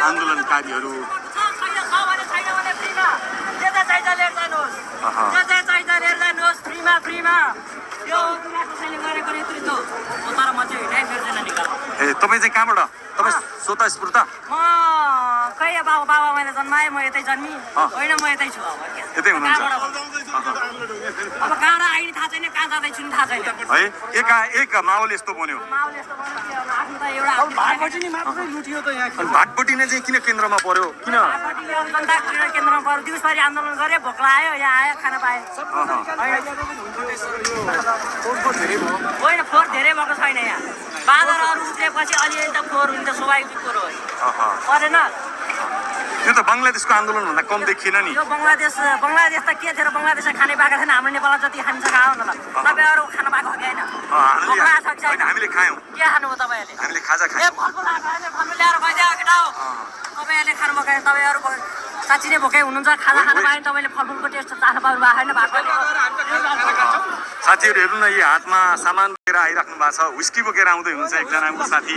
आन्दोलनकारीहरू ए तपाईँ चाहिँ कहाँबाट तपाईँ स्वतः स्फूर्त खै बाबा मैले जन्माएँ म यतै जन्मी होइन म यतै छु यतै हुनुहुन्छ अब कहाँ आइने थाहा छैन कहाँ जाँदैछु थाहा छैन है एक माहौल यस्तो बन्यो भाटपट्टि नै चाहिँ किन केन्द्रमा पर्यो किन जनता केन्द्रमा पर्यो दिउँसभरि आन्दोलन गरे भोक लाग्यो यहाँ आयो खाना पाएँ होइन फोहोर धेरै भएको छैन यहाँ बाँदरहरू उठेपछि अलिअलि त फोहोर हुन्छ स्वाभाविक कुरो हो परेन यो त बङ्गलादेशको आन्दोलन भन्दा कम देखिएन नि यो बङ्गलादेश त के थियो र बङ्गलादेशमा खाने पाएको थिएन हाम्रो नेपालमा जति खान्छ खाओ न ल तपाईँहरू खानु पाएको हो कि होइन हामीले खायौँ के खानु हो तपाईँहरूले हामीले खाजा ए फलफुल ल्याएर गइदियो केटा हो तपाईँहरूले खानु भएको तपाईँहरू साँच्ची नै भोकै हुनुहुन्छ खाना खानु पाएन तपाईँले फलफुलको टेस्ट चाख्नु पाउनु भएको छैन साथीहरू हेर्नु न यी हातमा सामान बोकेर आइराख्नु भएको छ विस्की बोकेर आउँदै हुनुहुन्छ एकजना साथी